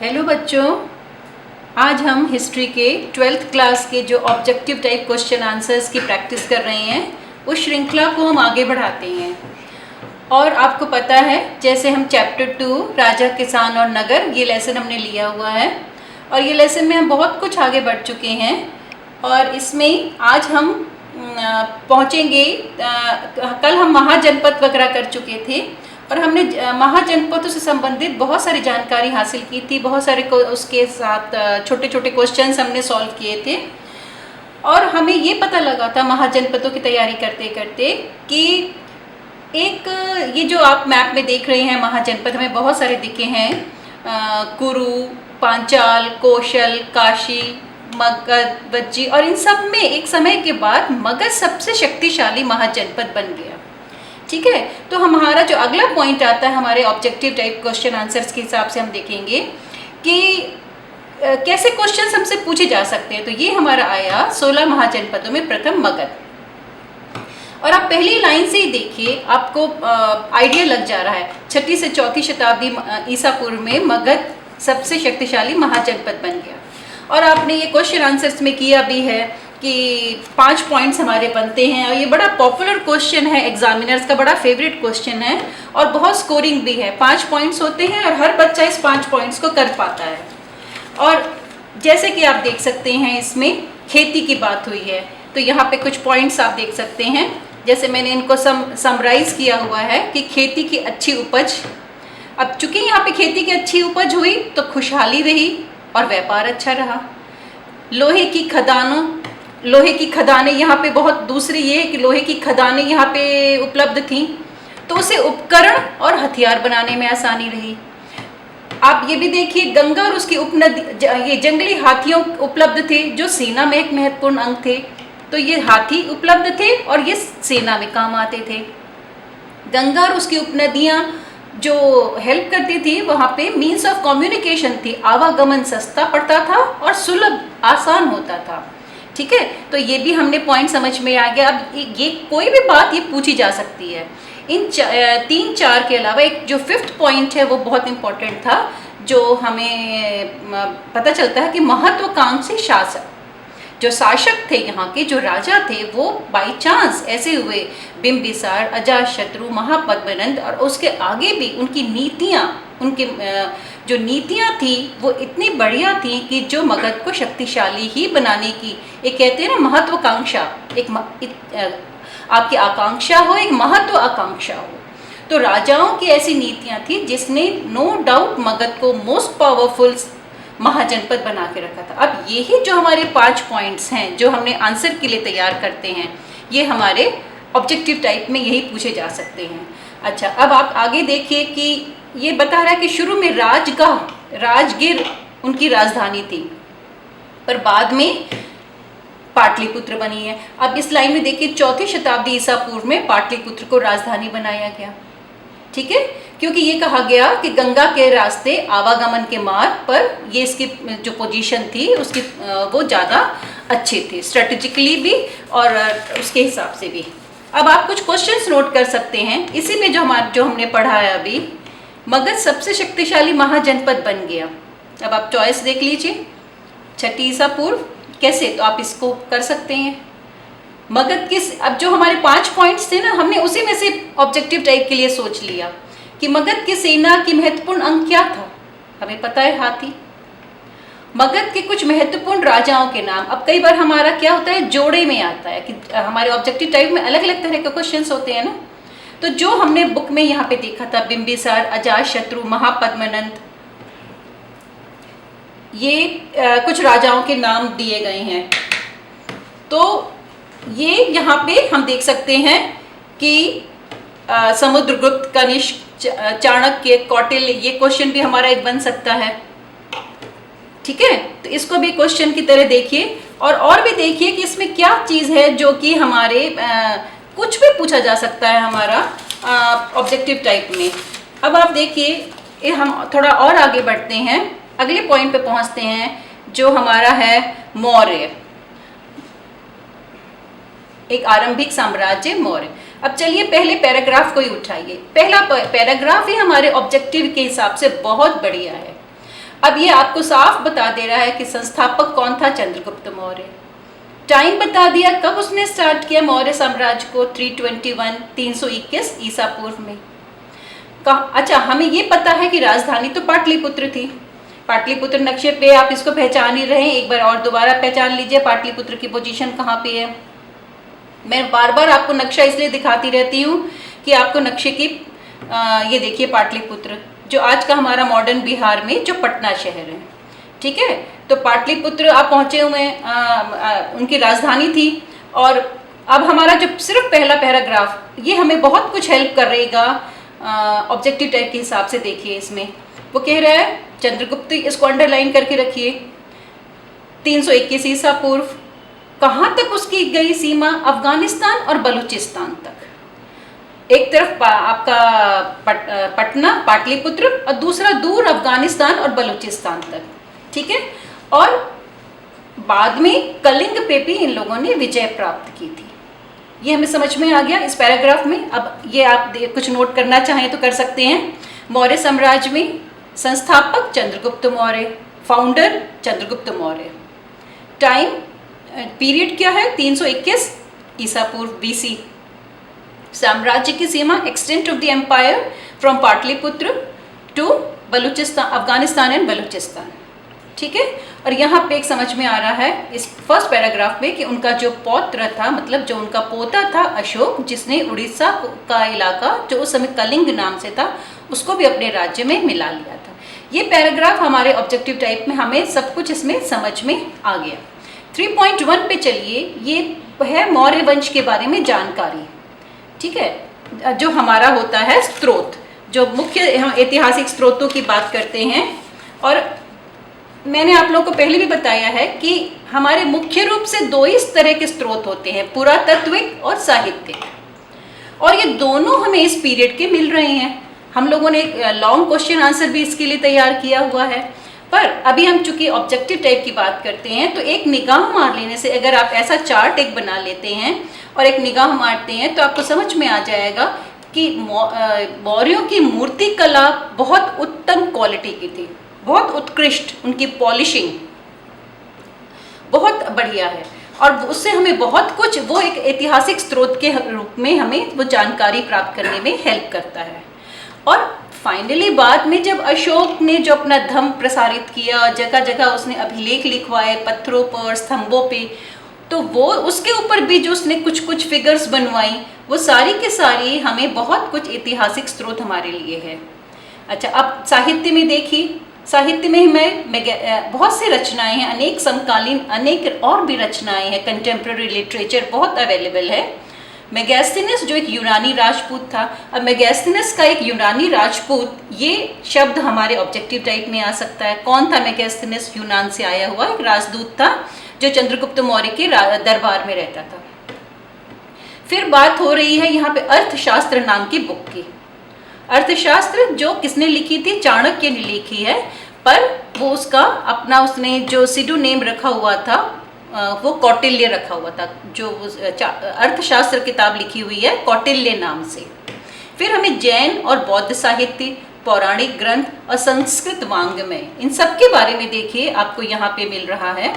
Hello बच्चों, आज हम हिस्ट्री के 12th क्लास के जो ऑब्जेक्टिव टाइप क्वेश्चन आंसर्स की प्रैक्टिस कर रहे हैं, उस श्रृंखला को हम आगे बढ़ाते हैं। और आपको पता है, जैसे हम चैप्टर 2 राजा, किसान और नगर ये लेसन हमने लिया हुआ है और ये लेसन में हम बहुत कुछ आगे बढ़ चुके हैं। और इसमें आज हम पहुँचेंगे, कल हम महाजनपद वगैरह कर चुके थे और हमने महाजनपदों से संबंधित बहुत सारी जानकारी हासिल की थी। बहुत सारे उसके साथ छोटे छोटे क्वेश्चंस हमने सॉल्व किए थे और हमें ये पता लगा था महाजनपदों की तैयारी करते करते कि एक ये जो आप मैप में देख रहे हैं महाजनपद, हमें बहुत सारे दिखे हैं। कुरु, पांचाल, कौशल, काशी, मगध, वज्जी, और इन सब में एक समय के बाद मगध सबसे शक्तिशाली महाजनपद बन गया। ठीक है, तो हमारा जो अगला पॉइंट आता है हमारे ऑब्जेक्टिव टाइप क्वेश्चन आंसर्स के हिसाब से हम देखेंगे कि कैसे क्वेश्चंस हमसे पूछे जा सकते हैं। तो ये हमारा आया 16 महाजनपदों में प्रथम मगध। और आप पहली लाइन से ही देखिए, आपको आइडिया लग जा रहा है। 6ठी से 4ठी शताब्दी ईसा पूर्व में मगध सबसे शक्तिशाली महाजनपद बन गया। और आपने ये क्वेश्चन आंसर्स में किया भी है कि 5 पॉइंट्स हमारे बनते हैं और ये बड़ा पॉपुलर क्वेश्चन है, एग्जामिनर्स का बड़ा फेवरेट क्वेश्चन है और बहुत स्कोरिंग भी है। 5 पॉइंट्स होते हैं और हर बच्चा इस 5 पॉइंट्स को कर पाता है। और जैसे कि आप देख सकते हैं, इसमें खेती की बात हुई है, तो यहाँ पे कुछ पॉइंट्स आप देख सकते हैं। जैसे मैंने इनको समराइज किया हुआ है कि खेती की अच्छी उपज। अब चूंकि यहाँ पे खेती की अच्छी उपज हुई तो खुशहाली रही और व्यापार अच्छा रहा। लोहे की खदानें यहाँ पे बहुत, दूसरी ये कि लोहे की खदानें यहाँ पे उपलब्ध थीं, तो उसे उपकरण और हथियार बनाने में आसानी रही। आप ये भी देखिए, गंगा और उसकी उपनदी, ये जंगली हाथियों उपलब्ध थे जो सेना में एक महत्वपूर्ण अंग थे। तो ये हाथी उपलब्ध थे और ये सेना में काम आते थे। गंगा और उसकी उपनदियाँ जो हेल्प करती थी, वहाँ पे मीन्स ऑफ कम्युनिकेशन थी, आवागमन सस्ता पड़ता था और सुलभ आसान होता था। ठीक है, तो ये भी हमने पॉइंट समझ में आ गया। अब ये कोई भी बात ये पूछी जा सकती है। इन 3-4 के अलावा एक जो 5th पॉइंट है वो बहुत इंपॉर्टेंट था, जो हमें पता चलता है कि महत्वाकांक्षी शासक, जो शासक थे यहाँ के, जो राजा थे, वो बाई चांस ऐसे हुए बिंबिसार, अजातशत्रु, महापद्मनंद, और उसके आगे भी उनकी नीतियाँ, उनके जो नीतियाँ थी वो इतनी बढ़िया थी कि जो मगध को शक्तिशाली ही बनाने की, एक कहते हैं ना महत्वाकांक्षा, आपकी आकांक्षा हो, एक महत्व आकांक्षा हो। तो राजाओं की ऐसी नीतियाँ थी जिसने नो डाउट मगध को मोस्ट पावरफुल महाजनपद बना के रखा था। अब यही जो हमारे 5 पॉइंट्स हैं जो हमने आंसर के लिए तैयार करते हैं, ये हमारे ऑब्जेक्टिव टाइप में यही पूछे जा सकते हैं। अच्छा, अब आप आगे देखिए कि ये बता रहा है कि शुरू में राजगीर उनकी राजधानी थी, पर बाद में पाटलिपुत्र बनी है। अब इस लाइन में देखिए, 4ठी शताब्दी ईसा पूर्व में पाटलिपुत्र को राजधानी बनाया गया। ठीक है, क्योंकि ये कहा गया कि गंगा के रास्ते आवागमन के मार्ग पर ये इसकी जो पोजीशन थी उसकी वो ज़्यादा अच्छे थे, स्ट्रेटेजिकली भी और उसके हिसाब से भी। अब आप कुछ क्वेश्चंस नोट कर सकते हैं इसी में, जो हमने पढ़ा है अभी। मगध सबसे शक्तिशाली महाजनपद बन गया। अब आप चॉइस देख लीजिए, 6ठी ईसा पूर्व कैसे, तो आप इसको कर सकते हैं। मगध के, अब जो हमारे 5 पॉइंट्स थे ना, हमने उसी में से ऑब्जेक्टिव टाइप के लिए सोच लिया कि मगध की सेना की महत्वपूर्ण अंग क्या था। हमें पता है हाथी। मगध के कुछ महत्वपूर्ण राजाओं के नाम। अब कई बार हमारा क्या होता है, जोड़े में आता है कि हमारे ऑब्जेक्टिव टाइप में अलग अलग तरह के क्वेश्चंस होते हैं ना। तो जो हमने बुक में यहाँ पे देखा था, बिंबिसार, अजातशत्रु, महापद्मनंद, ये कुछ राजाओं के नाम दिए गए हैं। तो ये यहाँ पे हम देख सकते हैं कि समुद्रगुप्त, कनिष्क, चाणक्य, कौटिल्य, ये क्वेश्चन भी हमारा एक बन सकता है। ठीक है, तो इसको भी क्वेश्चन की तरह देखिए और भी देखिए कि इसमें क्या चीज़ है जो कि हमारे कुछ भी पूछा जा सकता है हमारा ऑब्जेक्टिव टाइप में। अब आप देखिए, हम थोड़ा और आगे बढ़ते हैं, अगले पॉइंट पे पहुंचते हैं जो हमारा है मौर्य, एक आरंभिक साम्राज्य मौर्य। अब चलिए पहले पैराग्राफ को ही उठाइए। पहला पैराग्राफ ही हमारे ऑब्जेक्टिव के हिसाब से बहुत बढ़िया है। अब ये आपको साफ बता दे रहा है कि संस्थापक कौन था, चंद्रगुप्त मौर्य। टाइम बता दिया, कब उसने स्टार्ट किया मौर्य साम्राज्य को, 321 ईसा पूर्व में। अच्छा, हमें ये पता है कि राजधानी तो पाटलिपुत्र थी। पाटलिपुत्र नक्शे पे आप इसको पहचान ही रहे हैं, एक बार और दोबारा पहचान लीजिए पाटलिपुत्र की पोजीशन कहाँ पे है। मैं बार बार आपको नक्शा इसलिए दिखाती रहती हूँ कि आपको नक्शे की ये देखिए पाटलिपुत्र, जो आज का हमारा मॉडर्न बिहार में जो पटना शहर है, ठीक है। तो पाटलिपुत्र आप पहुँचे हुए, उनकी राजधानी थी। और अब हमारा जो सिर्फ पहला पैराग्राफ, ये हमें बहुत कुछ हेल्प करेगा ऑब्जेक्टिव टाइप के हिसाब से। देखिए इसमें वो कह रहा है चंद्रगुप्त, इसको अंडरलाइन करके रखिए, 321 ईसा पूर्व। कहाँ तक उसकी गई सीमा, अफगानिस्तान और बलूचिस्तान तक। एक तरफ आपका पटना पाटलिपुत्र और दूसरा दूर अफगानिस्तान और बलूचिस्तान तक, ठीक है। और बाद में कलिंग पे भी इन लोगों ने विजय प्राप्त की थी। ये हमें समझ में आ गया इस पैराग्राफ में। अब ये आप कुछ नोट करना चाहें तो कर सकते हैं। मौर्य साम्राज्य में संस्थापक Chandragupta Maurya, founder Chandragupta Maurya. Time period क्या है, 321 ईसा पूर्व BC। साम्राज्य की सीमा, extent of the empire from Pataliputra to Baluchistan, Afghanistan and Baluchistan, ठीक है। और यहाँ पे एक समझ में आ रहा है इस फर्स्ट पैराग्राफ में कि उनका जो पौत्र था, मतलब जो उनका पोता था अशोक, जिसने उड़ीसा का इलाका जो उस समय कलिंग नाम से था उसको भी अपने राज्य में मिला लिया था। ये पैराग्राफ हमारे ऑब्जेक्टिव टाइप में हमें सब कुछ इसमें समझ में आ गया। 3.1 पे चलिए, ये है मौर्य वंश के बारे में जानकारी, ठीक है। जो हमारा होता है स्रोत, जो मुख्य हम ऐतिहासिक स्रोतों की बात करते हैं। और मैंने आप लोगों को पहले भी बताया है कि हमारे मुख्य रूप से दो इस तरह के स्रोत होते हैं, पुरातात्विक और साहित्यिक। और ये दोनों हमें इस पीरियड के मिल रहे हैं। हम लोगों ने एक लॉन्ग क्वेश्चन आंसर भी इसके लिए तैयार किया हुआ है। पर अभी हम चूंकि ऑब्जेक्टिव टाइप की बात करते हैं, तो एक निगाह मार लेने से, अगर आप ऐसा चार्ट एक बना लेते हैं और एक निगाह मारते हैं, तो आपको समझ में आ जाएगा कि मौर्यों की मूर्ति कला बहुत उत्तम क्वालिटी की थी, बहुत उत्कृष्ट, उनकी पॉलिशिंग बहुत बढ़िया है। और उससे हमें बहुत कुछ, वो एक ऐतिहासिक स्रोत के रूप में हमें वो जानकारी प्राप्त करने में हेल्प करता है। और फाइनली बाद में जब अशोक ने जो अपना धर्म प्रसारित किया, जगह जगह उसने अभिलेख लिखवाए पत्थरों पर, स्तंभों पे, तो वो उसके ऊपर भी जो उसने कुछ कुछ फिगर्स बनवाई, वो सारी की सारी हमें बहुत कुछ ऐतिहासिक स्रोत हमारे लिए है। अच्छा, अब साहित्य में देखिए, साहित्य में हमें बहुत सी रचनाएं हैं, अनेक समकालीन, अनेक और भी रचनाएं हैं, कंटेम्प्रेरी लिटरेचर बहुत अवेलेबल है। मेगास्थनीस जो एक यूनानी राजपूत था, अब मेगास्थनीस का एक यूनानी राजपूत, ये शब्द हमारे ऑब्जेक्टिव टाइप में आ सकता है। कौन था मेगास्थनीस? यूनान से आया हुआ एक राजदूत था जो चंद्रगुप्त मौर्य के दरबार में रहता था। फिर बात हो रही है यहाँ पे अर्थशास्त्र नाम की बुक की। अर्थशास्त्र जो किसने लिखी थी? चाणक्य ने लिखी है, पर वो उसका अपना उसने जो सिडो नेम रखा हुआ था वो कौटिल्य रखा हुआ था। जो अर्थशास्त्र किताब लिखी हुई है कौटिल्य नाम से। फिर हमें जैन और बौद्ध साहित्य, पौराणिक ग्रंथ और संस्कृत वाङ्मय, इन सब के बारे में देखिए आपको यहाँ पे मिल रहा है।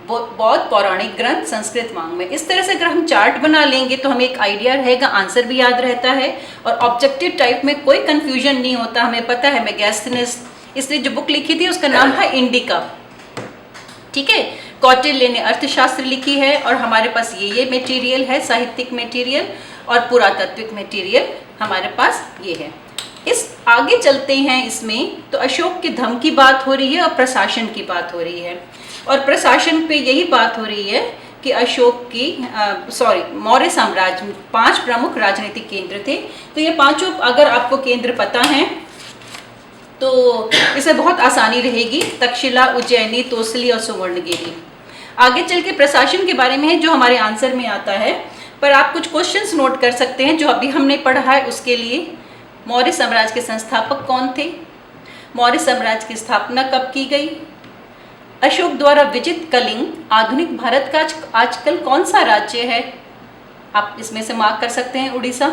बौद्ध, पौराणिक ग्रंथ, संस्कृत वाङ्मय, इस तरह से अगर हम चार्ट बना लेंगे तो हमें एक आइडिया रहेगा, आंसर भी याद रहता है और ऑब्जेक्टिव टाइप में कोई कंफ्यूजन नहीं होता। हमें पता है मेगास्थनीस, इसलिए जो बुक लिखी थी उसका नाम था इंडिका, ठीक है। कौटिल्य ने अर्थशास्त्र लिखी है और हमारे पास ये मटेरियल है, साहित्यिक मटेरियल और पुरातात्विक मटेरियल हमारे पास ये है। इस आगे चलते हैं इसमें, तो अशोक के धर्म की बात हो रही है और प्रशासन की बात हो रही है। और प्रशासन पे यही बात हो रही है कि अशोक की मौर्य साम्राज्य में 5 प्रमुख राजनीतिक केंद्र थे। तो ये पांचों अगर आपको केंद्र पता हैं तो इसे बहुत आसानी रहेगी, तक्षशिला, उज्जैनी, तोसली और सुवर्णगिरी। आगे चल के प्रशासन के बारे में है जो हमारे आंसर में आता है, पर आप कुछ क्वेश्चंस नोट कर सकते हैं जो अभी हमने पढ़ा है उसके लिए। मौर्य साम्राज्य के संस्थापक कौन थे? मौर्य साम्राज्य की स्थापना कब की गई? अशोक द्वारा विजित कलिंग आधुनिक भारत का आजकल कौन सा राज्य है? आप इसमें से मार्क कर सकते हैं उड़ीसा।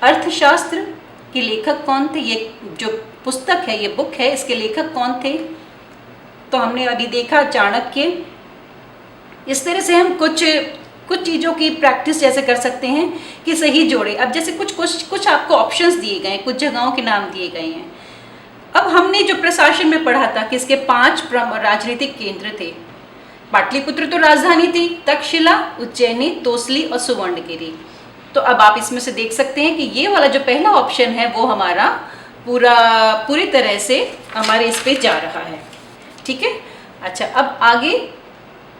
अर्थशास्त्र कि लेखक कौन थे, ये जो पुस्तक है, ये बुक है, इसके लेखक कौन थे। तो हमने अभी देखा चाणक्य। इस तरह से हम कुछ चीज़ों की प्रैक्टिस जैसे कर सकते हैं कि सही जोड़े। अब जैसे कुछ आपको ऑप्शंस दिए गए हैं, कुछ जगहों के नाम दिए गए हैं। अब हमने जो प्रशासन में पढ़ा था कि इसके 5 राजनीतिक केंद्र थे। पाटलिपुत्र तो राजधानी थी, तक्षशिला, उज्जैनी, तोसली और सुवर्णगिरी। तो अब आप इसमें से देख सकते हैं कि ये वाला जो पहला ऑप्शन है वो हमारा पूरी तरह से हमारे इस पे जा रहा है। ठीक है, अच्छा अब आगे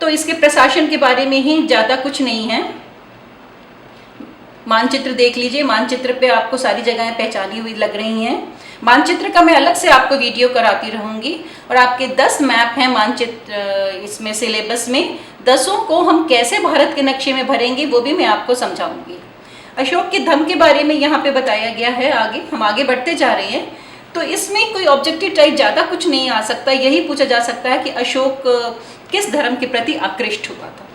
तो इसके प्रशासन के बारे में ही ज़्यादा कुछ नहीं है। मानचित्र देख लीजिए, मानचित्र पे आपको सारी जगहें पहचानी हुई लग रही हैं। मानचित्र का मैं अलग से आपको वीडियो कराती रहूँगी। और आपके 10 मैप हैं मानचित्र इसमें सिलेबस में, 10 को हम कैसे भारत के नक्शे में भरेंगे वो भी मैं आपको समझाऊंगी। अशोक के धम्म के बारे में यहाँ पे बताया गया है। आगे हम आगे बढ़ते जा रहे हैं। तो इसमें कोई ऑब्जेक्टिव टाइप ज़्यादा कुछ नहीं आ सकता, यही पूछा जा सकता है कि अशोक किस धर्म के प्रति आकृष्ट हुआ था।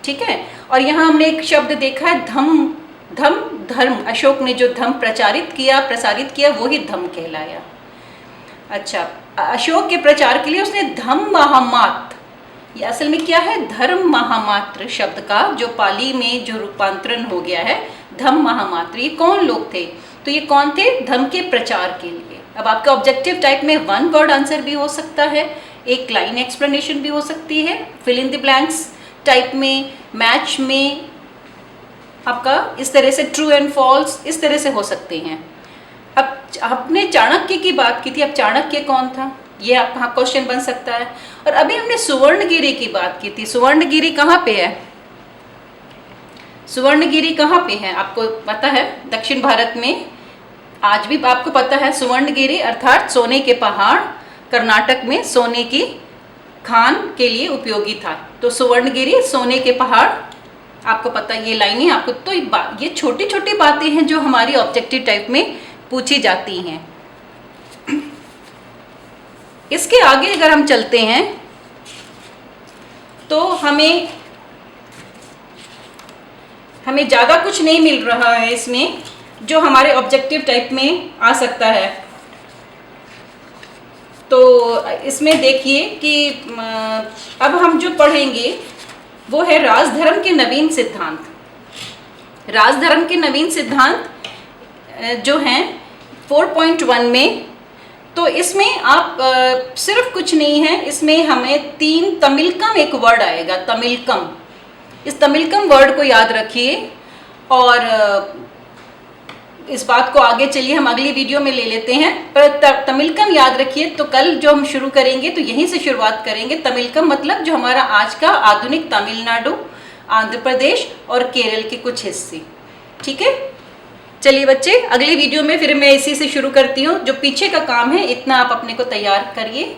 ठीक है, और यहाँ हमने एक शब्द देखा है धर्म। अशोक ने जो धर्म प्रसारित किया वो ही धम्म कहलाया। अच्छा, अशोक के प्रचार के लिए उसने धम्म महामात्र, ये असल में क्या है, धर्म महामात्र शब्द का जो पाली में जो रूपांतरण हो गया है धम्म महामात्र। ये कौन लोग थे, तो ये कौन थे, धर्म के प्रचार के लिए। अब आपका ऑब्जेक्टिव टाइप में 1 वर्ड आंसर भी हो सकता है, एक लाइन एक्सप्लेनेशन भी हो सकती है, fill in the blanks type में, मैच में आपका इस तरह से ट्रू एंड फॉल्स इस तरह से हो सकते हैं। अब आपने चाणक्य की बात की थी, अब चाणक्य कौन था ये आपका क्वेश्चन बन सकता है। और अभी हमने सुवर्णगिरी की बात की थी। सुवर्णगिरी कहाँ पे है, सुवर्णगिरी कहाँ पे है आपको पता है, दक्षिण भारत में आज भी आपको पता है। सुवर्णगिरी अर्थात सोने के पहाड़, कर्नाटक में सोने की खान के लिए उपयोगी था। तो सुवर्णगिरी, सोने के पहाड़, आपको पता है ये लाइनें आपको। तो ये छोटी छोटी बातें हैं जो हमारी ऑब्जेक्टिव टाइप में पूछी जाती हैं। इसके आगे अगर हम चलते हैं तो हमें ज़्यादा कुछ नहीं मिल रहा है इसमें जो हमारे ऑब्जेक्टिव टाइप में आ सकता है। तो इसमें देखिए कि अब हम जो पढ़ेंगे वो है राजधर्म के नवीन सिद्धांत। राजधर्म के नवीन सिद्धांत जो हैं 4.1 में, तो इसमें आप सिर्फ कुछ नहीं है, इसमें हमें 3 तमिलकम एक वर्ड आएगा, तमिलकम। इस तमिलकम वर्ड को याद रखिए और इस बात को आगे चलिए हम अगली वीडियो में ले लेते हैं। पर तमिलकम याद रखिए, तो कल जो हम शुरू करेंगे तो यहीं से शुरुआत करेंगे। तमिलकम मतलब जो हमारा आज का आधुनिक तमिलनाडु, आंध्र प्रदेश और केरल के कुछ हिस्से। ठीक है, चलिए बच्चे अगली वीडियो में फिर मैं इसी से शुरू करती हूँ। जो पीछे का काम है इतना आप अपने को तैयार करिए।